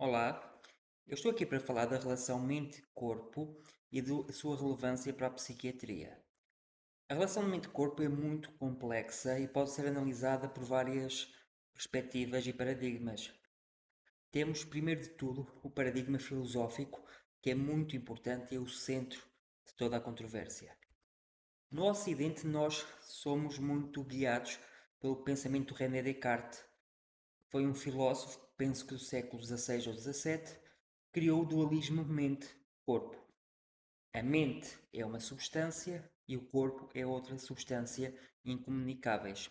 Olá, eu estou aqui para falar da relação mente-corpo e da sua relevância para a psiquiatria. A relação mente-corpo é muito complexa e pode ser analisada por várias perspectivas e paradigmas. Temos, primeiro de tudo, o paradigma filosófico, que é muito importante e é o centro de toda a controvérsia. No Ocidente, nós somos muito guiados pelo pensamento de René Descartes. Foi um filósofo, penso que do século XVI ou XVII, criou o dualismo mente-corpo. A mente é uma substância e o corpo é outra substância incomunicáveis.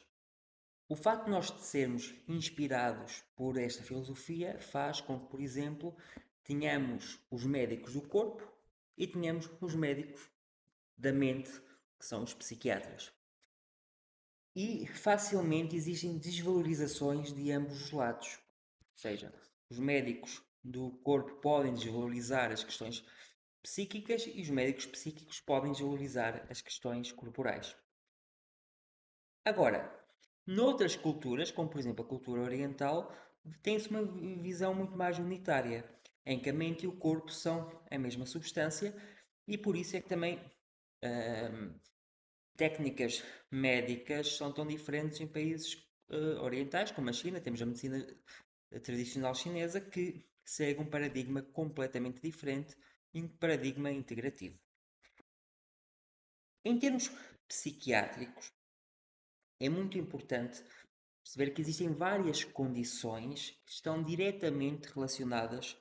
O facto de nós sermos inspirados por esta filosofia faz com que, por exemplo, tenhamos os médicos do corpo e tenhamos os médicos da mente, que são os psiquiatras. E facilmente existem desvalorizações de ambos os lados. Ou seja, os médicos do corpo podem desvalorizar as questões psíquicas e os médicos psíquicos podem desvalorizar as questões corporais. Agora, noutras culturas, como por exemplo a cultura oriental, tem-se uma visão muito mais unitária, em que a mente e o corpo são a mesma substância e por isso é que também hum, técnicas médicas são tão diferentes em países orientais, como a China. Temos a medicina tradicional chinesa que segue um paradigma completamente diferente, um paradigma integrativo. Em termos psiquiátricos, é muito importante perceber que existem várias condições que estão diretamente relacionadas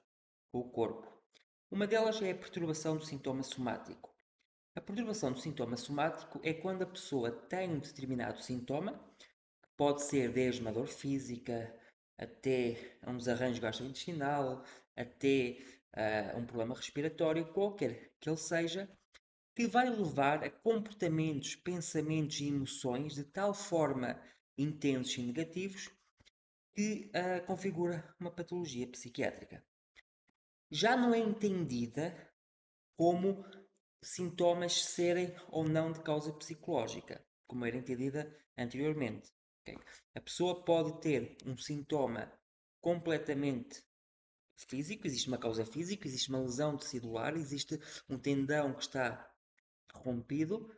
com o corpo. Uma delas é a perturbação do sintoma somático. A perturbação do sintoma somático é quando a pessoa tem um determinado sintoma, que pode ser desde uma dor física, até um desarranjo gastrointestinal, até um problema respiratório, qualquer que ele seja, que vai levar a comportamentos, pensamentos e emoções de tal forma intensos e negativos que configura uma patologia psiquiátrica. Já não é entendida como sintomas serem ou não de causa psicológica, como era entendida anteriormente. Okay? A pessoa pode ter um sintoma completamente físico, existe uma causa física, existe uma lesão tecidular, existe um tendão que está rompido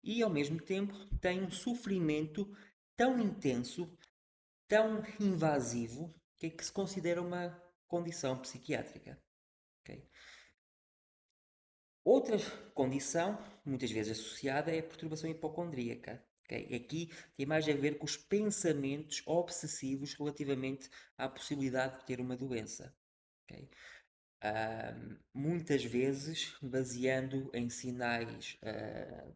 e ao mesmo tempo tem um sofrimento tão intenso, tão invasivo, que se considera uma condição psiquiátrica. Okay? Outra condição, muitas vezes associada, é a perturbação hipocondríaca. Okay? Aqui tem mais a ver com os pensamentos obsessivos relativamente à possibilidade de ter uma doença. Okay? Muitas vezes baseando em sinais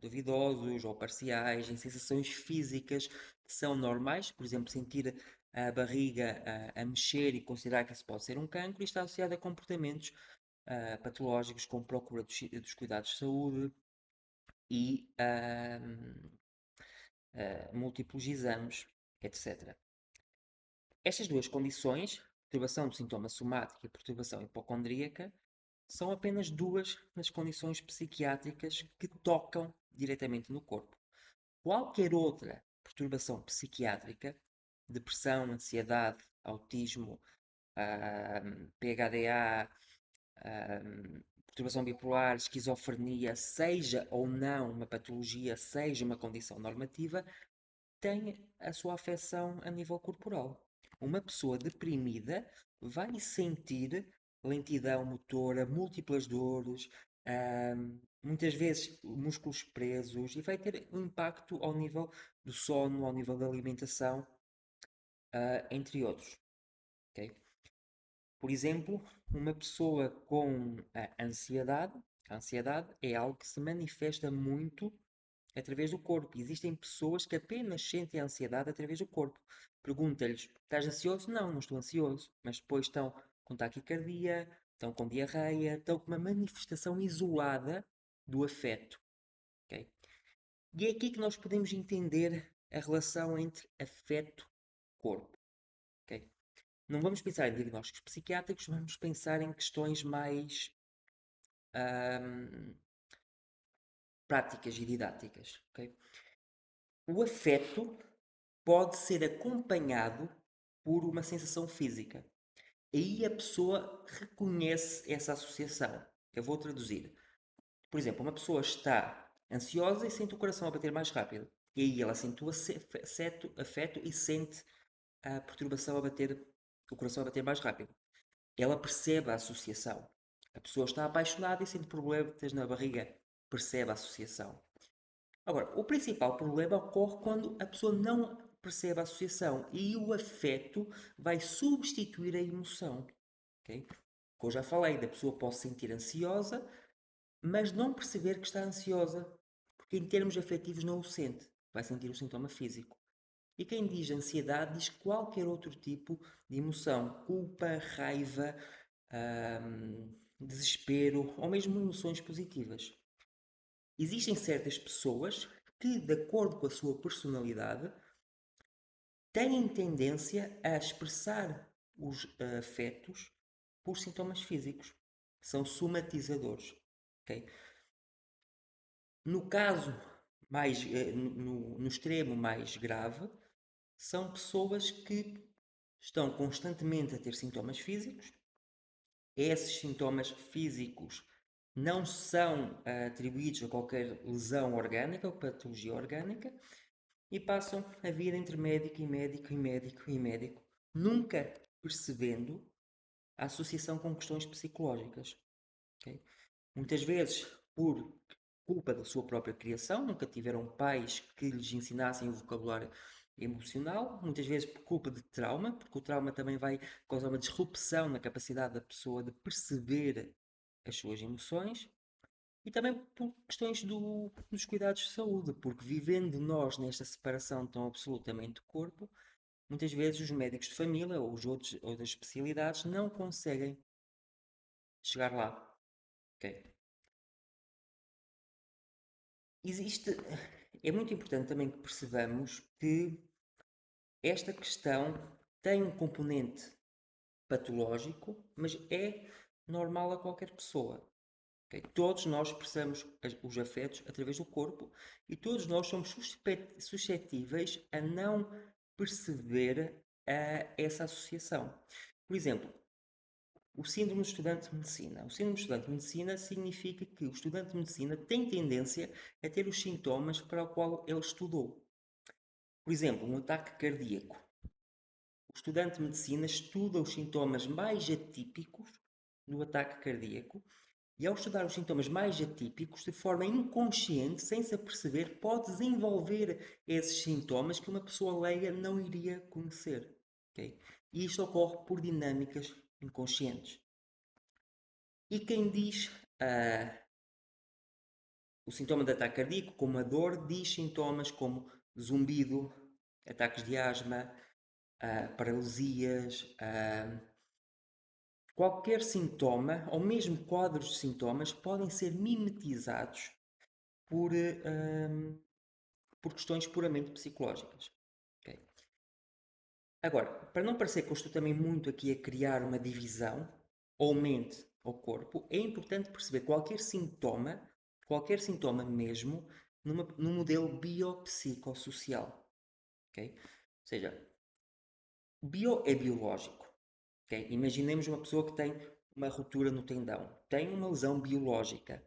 duvidosos ou parciais, em sensações físicas que são normais, por exemplo, sentir a barriga a mexer e considerar que isso pode ser um cancro, e está associado a comportamentos patológicos como procura dos cuidados de saúde e múltiplos exames, etc. Estas duas condições, perturbação do sintoma somático e perturbação hipocondríaca, são apenas duas das condições psiquiátricas que tocam diretamente no corpo. Qualquer outra perturbação psiquiátrica, depressão, ansiedade, autismo, PHDA, perturbação bipolar, esquizofrenia, seja ou não uma patologia, seja uma condição normativa, tem a sua afecção a nível corporal. Uma pessoa deprimida vai sentir lentidão motora, múltiplas dores, muitas vezes músculos presos e vai ter um impacto ao nível do sono, ao nível da alimentação, entre outros. Ok? Por exemplo, uma pessoa com a ansiedade é algo que se manifesta muito através do corpo. Existem pessoas que apenas sentem a ansiedade através do corpo. Pergunta-lhes: estás ansioso? Não, não estou ansioso. Mas depois estão com taquicardia, estão com diarreia, estão com uma manifestação isolada do afeto. Ok? E é aqui que nós podemos entender a relação entre afeto e corpo. Ok? Não vamos pensar em diagnósticos psiquiátricos, vamos pensar em questões mais ahm, práticas e didáticas. Ok? O afeto pode ser acompanhado por uma sensação física. aí a pessoa reconhece essa associação. Eu vou traduzir. Por exemplo, uma pessoa está ansiosa e sente o coração a bater mais rápido. E aí ela sente o afeto e sente a perturbação a bater, o coração a bater mais rápido. Ela percebe a associação. A pessoa está apaixonada e sente problemas na barriga. Percebe a associação. Agora, o principal problema ocorre quando a pessoa não percebe a associação e o afeto vai substituir a emoção. Okay? Como eu já falei, da pessoa pode se sentir ansiosa, mas não perceber que está ansiosa, porque em termos afetivos não o sente, vai sentir o sintoma físico. E quem diz ansiedade diz qualquer outro tipo de emoção, culpa, raiva, desespero ou mesmo emoções positivas. Existem certas pessoas que, de acordo com a sua personalidade, têm tendência a expressar os afetos por sintomas físicos. São somatizadores. Okay? No caso no extremo mais grave, são pessoas que estão constantemente a ter sintomas físicos. Esses sintomas físicos não são atribuídos a qualquer lesão orgânica ou patologia orgânica e passam a vida entre médico e médico e médico e médico, nunca percebendo a associação com questões psicológicas. Okay? Muitas vezes, por culpa da sua própria criação, nunca tiveram pais que lhes ensinassem o vocabulário emocional, muitas vezes por culpa de trauma, porque o trauma também vai causar uma disrupção na capacidade da pessoa de perceber as suas emoções, e também por questões dos cuidados de saúde, porque vivendo nós nesta separação tão absolutamente do corpo, muitas vezes os médicos de família ou outras especialidades não conseguem chegar lá. Okay? Existe, é muito importante também que percebamos que esta questão tem um componente patológico, mas é normal a qualquer pessoa. Okay? Todos nós expressamos os afetos através do corpo e todos nós somos suscetíveis a não perceber essa associação. Por exemplo, o síndrome do estudante de medicina. O síndrome do estudante de medicina significa que o estudante de medicina tem tendência a ter os sintomas para o qual ele estudou. Por exemplo, um ataque cardíaco. O estudante de medicina estuda os sintomas mais atípicos do ataque cardíaco e, ao estudar os sintomas mais atípicos, de forma inconsciente, sem se aperceber, pode desenvolver esses sintomas que uma pessoa leiga não iria conhecer. Okay? E isto ocorre por dinâmicas inconscientes. E quem diz o sintoma de ataque cardíaco, como a dor, diz sintomas como zumbido, ataques de asma, paralisias, qualquer sintoma, ou mesmo quadros de sintomas, podem ser mimetizados por, por questões puramente psicológicas. Okay? Agora, para não parecer que eu estou também muito aqui a criar uma divisão, ou mente ou corpo, é importante perceber qualquer sintoma mesmo, num modelo biopsicossocial. Okay? Ou seja, bio é biológico. Okay? Imaginemos uma pessoa que tem uma ruptura no tendão, tem uma lesão biológica.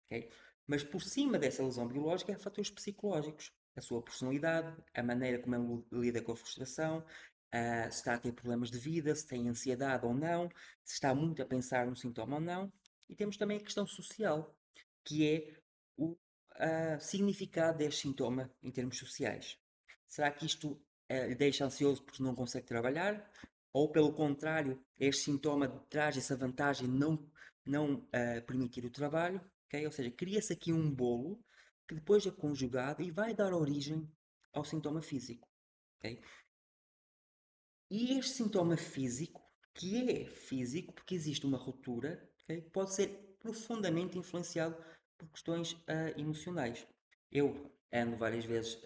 Okay? Mas por cima dessa lesão biológica há fatores psicológicos. A sua personalidade, a maneira como ele lida com a frustração, se está a ter problemas de vida, se tem ansiedade ou não, se está muito a pensar no sintoma ou não. E temos também a questão social, que é o significado deste sintoma em termos sociais. Será que isto lhe deixa ansioso porque não consegue trabalhar? Ou, pelo contrário, este sintoma traz essa vantagem de não permitir o trabalho? Okay? Ou seja, cria-se aqui um bolo que depois é conjugado e vai dar origem ao sintoma físico. Okay? E este sintoma físico, que é físico porque existe uma ruptura, okay, pode ser profundamente influenciado por questões emocionais. Eu ando várias vezes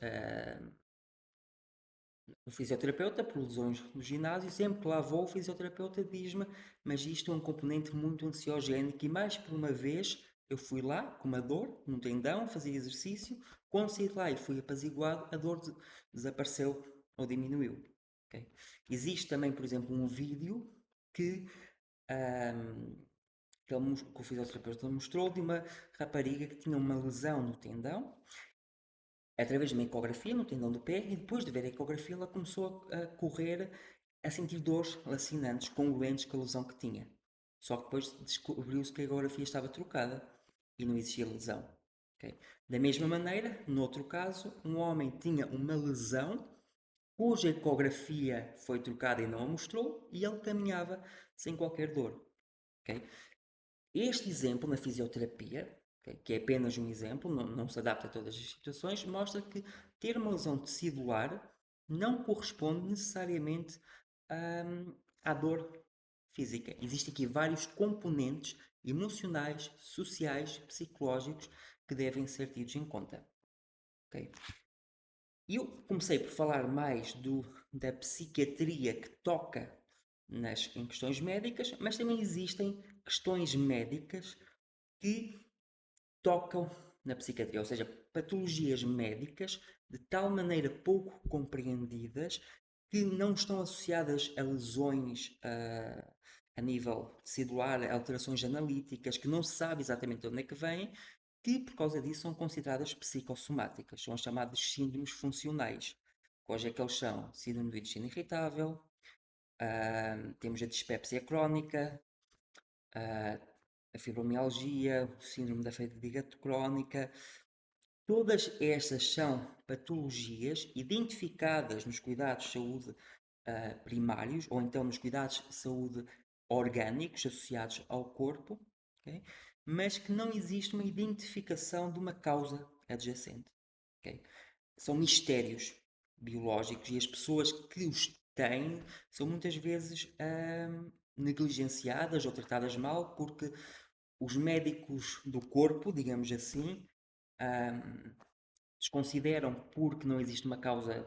no fisioterapeuta por lesões no ginásio, sempre que lá vou, o fisioterapeuta diz-me, mas isto é um componente muito ansiogénico e mais por uma vez eu fui lá com uma dor num tendão, fazia exercício, quando saí de lá e fui apaziguado, a dor desapareceu ou diminuiu. Okay? Existe também, por exemplo, um vídeo que, ahm, que o fisioterapeuta mostrou de uma rapariga que tinha uma lesão no tendão, através de uma ecografia no tendão do pé, e depois de ver a ecografia ela começou a correr, a sentir dores lacinantes, congruentes com a lesão que tinha. Só que depois descobriu-se que a ecografia estava trocada e não existia lesão. Okay? Da mesma maneira, no outro caso, um homem tinha uma lesão cuja ecografia foi trocada e não a mostrou e ele caminhava sem qualquer dor. Okay? Este exemplo na fisioterapia, okay, que é apenas um exemplo, não se adapta a todas as situações, mostra que ter uma lesão tecidular não corresponde necessariamente à dor física. Existem aqui vários componentes emocionais, sociais, psicológicos que devem ser tidos em conta. Okay? Eu comecei por falar mais da psiquiatria que toca em questões médicas, mas também existem questões médicas que tocam na psiquiatria, ou seja, patologias médicas de tal maneira pouco compreendidas que não estão associadas a lesões a nível celular, alterações analíticas, que não se sabe exatamente de onde é que vêm, que por causa disso são consideradas psicossomáticas, são as chamadas síndromes funcionais. Quais é que eles são? Síndrome do intestino irritável, temos a dispepsia crónica, ah, a fibromialgia, o síndrome da fadiga crónica. Todas estas são patologias identificadas nos cuidados de saúde primários ou então nos cuidados de saúde orgânicos associados ao corpo, okay? Mas que não existe uma identificação de uma causa adjacente. Okay? São mistérios biológicos e as pessoas que os têm são muitas vezes negligenciadas ou tratadas mal porque os médicos do corpo, digamos assim, hum, desconsideram porque não existe uma causa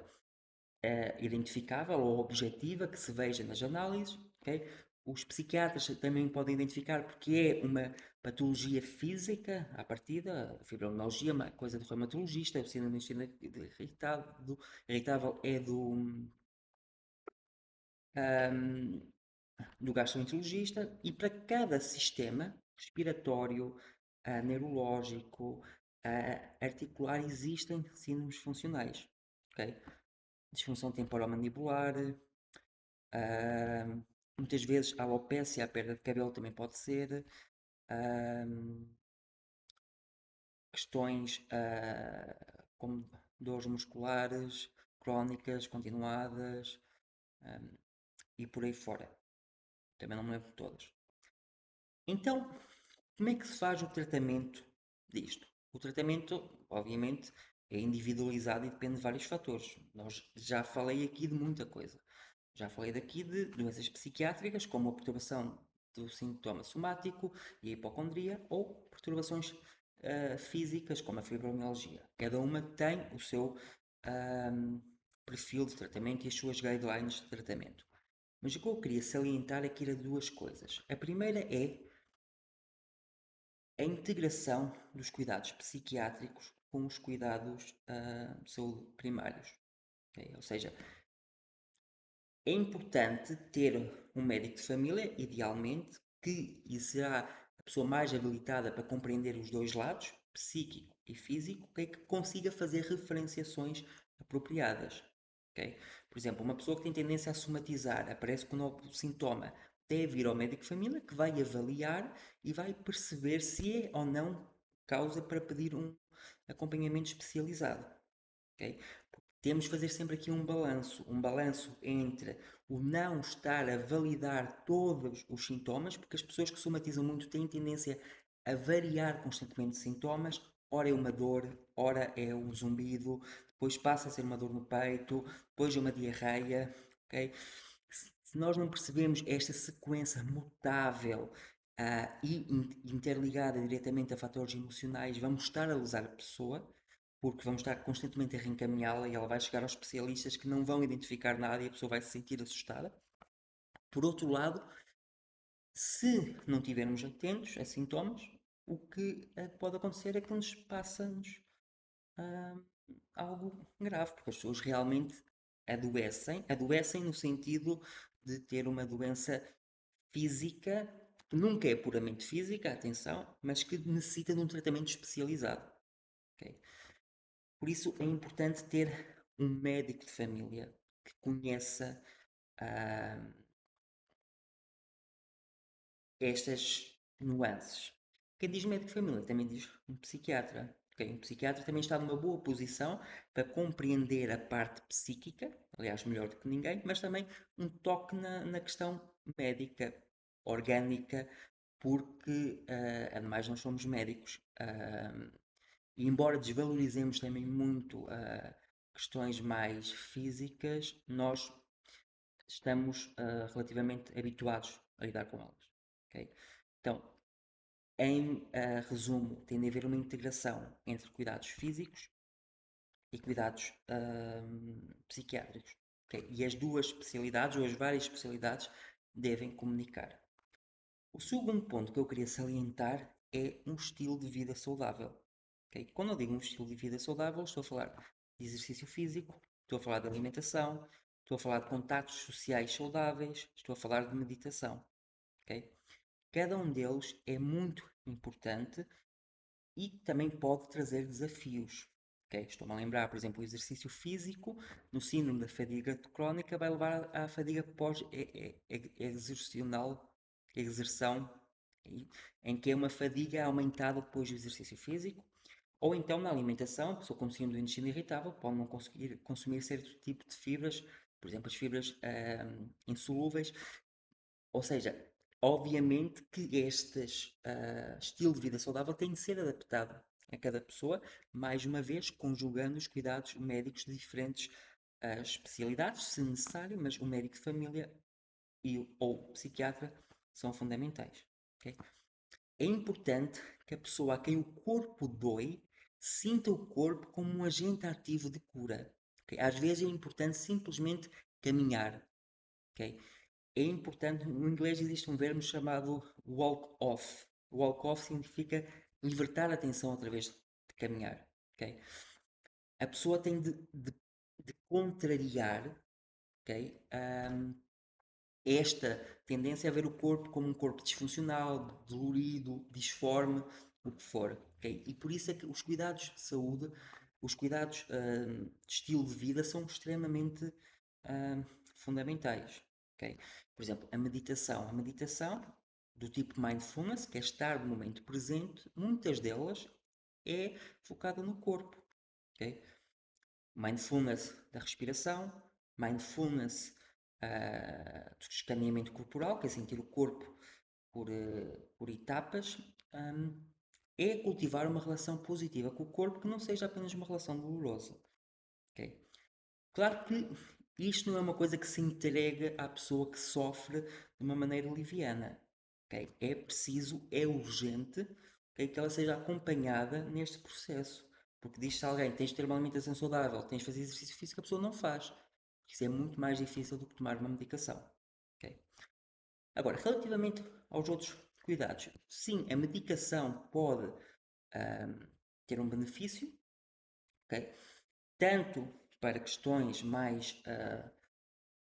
identificável ou objetiva que se veja nas análises. Okay? Os psiquiatras também podem identificar porque é uma patologia física, à partida, a fibromialgia, uma coisa do reumatologista, o síndrome do intestino irritável é um, do gastroenterologista, e para cada sistema respiratório, neurológico, articular, existem síndromes funcionais. Okay? Disfunção temporomandibular, muitas vezes a alopecia, a perda de cabelo também pode ser, questões como dores musculares, crónicas, continuadas, e por aí fora. Também não me lembro de todas. Então, como é que se faz o tratamento disto? O tratamento, obviamente, é individualizado e depende de vários fatores. Nós já falei aqui de muita coisa. Já falei daqui de doenças psiquiátricas, como a perturbação do sintoma somático e a hipocondria, ou perturbações físicas, como a fibromialgia. Cada uma tem o seu perfil de tratamento e as suas guidelines de tratamento. Mas o que eu queria salientar aqui era duas coisas. A primeira é a integração dos cuidados psiquiátricos com os cuidados de saúde primários. Okay? Ou seja, é importante ter um médico de família, idealmente, que será a pessoa mais habilitada para compreender os dois lados, psíquico e físico, okay? Que consiga fazer referenciações apropriadas. Okay? Por exemplo, uma pessoa que tem tendência a somatizar, aparece com um novo sintoma, deve ir ao médico de família que vai avaliar e vai perceber se é ou não causa para pedir um acompanhamento especializado. Okay? Temos de fazer sempre aqui um balanço entre o não estar a validar todos os sintomas, porque as pessoas que somatizam muito têm tendência a variar constantemente sintomas, ora é uma dor, ora é um zumbido, depois passa a ser uma dor no peito, depois é uma diarreia, ok? Se nós não percebemos esta sequência mutável e interligada diretamente a fatores emocionais, vamos estar a lesar a pessoa, porque vamos estar constantemente a reencaminhá-la e ela vai chegar aos especialistas que não vão identificar nada e a pessoa vai se sentir assustada. Por outro lado, se não estivermos atentos a sintomas, o que pode acontecer é que nos passa-nos ah, algo grave, porque as pessoas realmente adoecem no sentido de ter uma doença física, que nunca é puramente física, atenção, mas que necessita de um tratamento especializado. Ok? Por isso é importante ter um médico de família que conheça ah, estas nuances. Quem diz médico de família também diz um psiquiatra. Okay? Um psiquiatra também está numa boa posição para compreender a parte psíquica, aliás, melhor do que ninguém, mas também um toque na questão médica, orgânica, porque, ademais, nós somos médicos. E embora desvalorizemos também muito questões mais físicas, nós estamos relativamente habituados a lidar com elas. Okay? Então, em resumo, tem de haver uma integração entre cuidados físicos e cuidados psiquiátricos. Okay? E as duas especialidades, ou as várias especialidades, devem comunicar. O segundo ponto que eu queria salientar é um estilo de vida saudável. Okay? Quando eu digo um estilo de vida saudável, estou a falar de exercício físico, estou a falar de alimentação, estou a falar de contactos sociais saudáveis, estou a falar de meditação. Okay? Cada um deles é muito importante e também pode trazer desafios. Okay? Estou-me a lembrar, por exemplo, o exercício físico no síndrome da fadiga crónica vai levar à fadiga pós-exercional, exerção, em que é uma fadiga aumentada depois do exercício físico, ou então na alimentação, a pessoa com síndrome do intestino irritável pode não conseguir consumir certo tipo de fibras, por exemplo, as fibras insolúveis, ou seja, obviamente que este estilo de vida saudável tem de ser adaptado a cada pessoa, mais uma vez conjugando os cuidados médicos de diferentes especialidades, se necessário, mas o médico de família ou o psiquiatra são fundamentais. Okay? É importante que a pessoa a quem o corpo dói sinta o corpo como um agente ativo de cura. Okay? Às vezes é importante simplesmente caminhar. Okay? É importante, no inglês existe um verbo chamado walk off. Walk off significa libertar a atenção através de caminhar. Okay? A pessoa tem de contrariar, okay, esta tendência a ver o corpo como um corpo disfuncional, dolorido, disforme, o que for. Okay? E por isso é que os cuidados de saúde, os cuidados de estilo de vida são extremamente fundamentais. Okay? Por exemplo, a meditação. A meditação do tipo mindfulness, que é estar no momento presente, muitas delas é focada no corpo. Okay? Mindfulness da respiração, mindfulness do escaneamento corporal, que é sentir o corpo por etapas, é cultivar uma relação positiva com o corpo que não seja apenas uma relação dolorosa. Okay? Claro que isto não é uma coisa que se entrega à pessoa que sofre de uma maneira liviana. Okay? É preciso, é urgente, okay, que ela seja acompanhada neste processo. Porque diz-se a alguém, tens de ter uma alimentação saudável, tens de fazer exercício físico, a pessoa não faz. Isso é muito mais difícil do que tomar uma medicação. Okay? Agora, relativamente aos outros cuidados, sim, a medicação pode ter um benefício, okay? Tanto para questões mais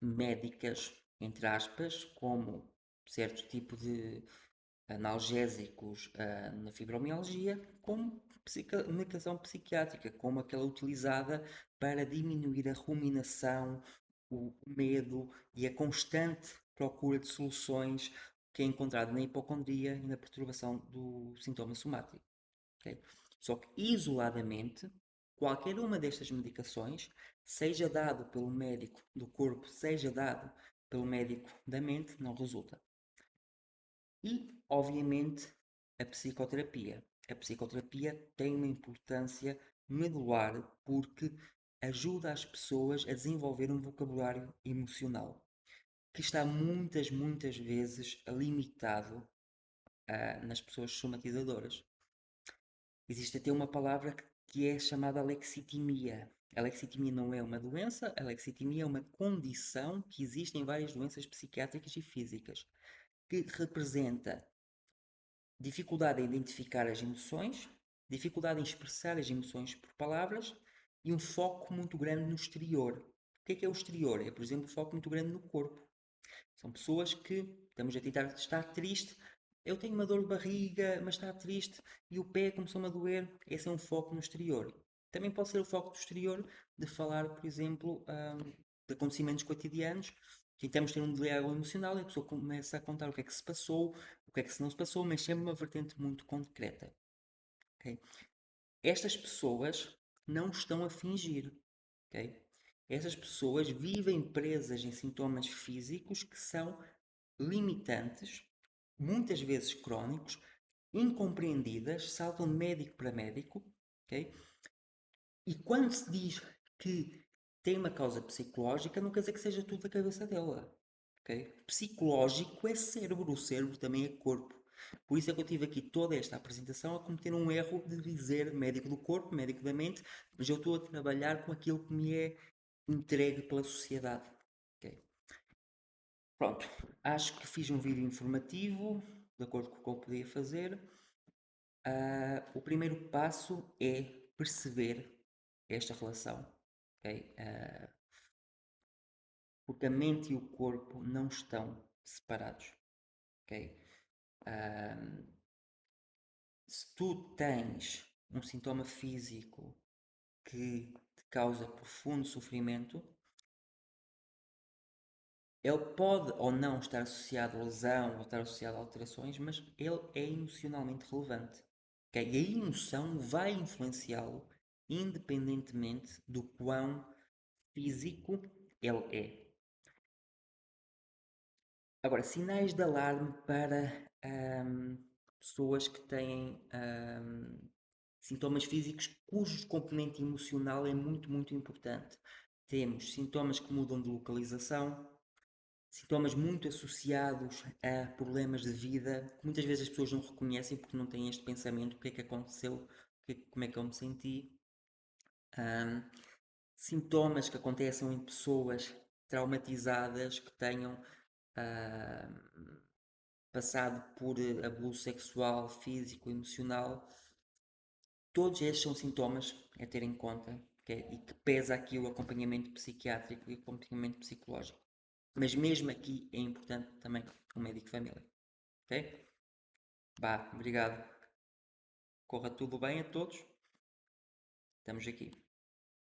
médicas, entre aspas, como certo tipo de analgésicos na fibromialgia, como medicação psiquiátrica, como aquela utilizada para diminuir a ruminação, o medo e a constante procura de soluções que é encontrada na hipocondria e na perturbação do sintoma somático. Okay? Só que isoladamente, qualquer uma destas medicações, seja dado pelo médico do corpo, seja dado pelo médico da mente, não resulta. E, obviamente, a psicoterapia. A psicoterapia tem uma importância medular porque ajuda as pessoas a desenvolver um vocabulário emocional que está muitas vezes limitado nas pessoas somatizadoras. Existe até uma palavra que é chamada alexitimia. A alexitimia não é uma doença, a alexitimia é uma condição que existe em várias doenças psiquiátricas e físicas, que representa dificuldade em identificar as emoções, dificuldade em expressar as emoções por palavras e um foco muito grande no exterior. O que é o exterior? É, por exemplo, um foco muito grande no corpo. São pessoas que estamos a tentar estar triste. Eu tenho uma dor de barriga, mas está triste e o pé começou-me a doer. Esse é um foco no exterior. Também pode ser o foco do exterior de falar, por exemplo, de acontecimentos cotidianos. Tentamos ter um diálogo emocional e a pessoa começa a contar o que é que se passou, o que é que se não se passou, mas sempre uma vertente muito concreta. Ok? Estas pessoas não estão a fingir. Ok? Essas pessoas vivem presas em sintomas físicos que são limitantes, muitas vezes crónicos, incompreendidas, saltam de médico para médico, ok? E quando se diz que tem uma causa psicológica, não quer dizer que seja tudo da cabeça dela, ok? Psicológico é cérebro, o cérebro também é corpo. Por isso é que eu tive aqui toda esta apresentação a cometer um erro de dizer médico do corpo, médico da mente, mas eu estou a trabalhar com aquilo que me é entregue pela sociedade. Ok? Pronto, acho que fiz um vídeo informativo, de acordo com o que eu podia fazer. O primeiro passo é perceber esta relação, ok? Porque a mente e o corpo não estão separados, ok? Ah, Se tu tens um sintoma físico que te causa profundo sofrimento, ele pode ou não estar associado a lesão ou estar associado a alterações, mas ele é emocionalmente relevante. Okay? E a emoção vai influenciá-lo independentemente do quão físico ele é. Agora, sinais de alarme para pessoas que têm sintomas físicos cujo componente emocional é muito, muito importante. Temos sintomas que mudam de localização, sintomas muito associados a problemas de vida, que muitas vezes as pessoas não reconhecem porque não têm este pensamento, o que é que aconteceu, como é que eu me senti. Um, Sintomas que acontecem em pessoas traumatizadas que tenham passado por abuso sexual, físico, emocional. Todos estes são sintomas a ter em conta, okay? E que pesa aqui o acompanhamento psiquiátrico e o acompanhamento psicológico. Mas mesmo aqui é importante também o médico de família. Ok? Vá, obrigado. Corra tudo bem a todos. Estamos aqui.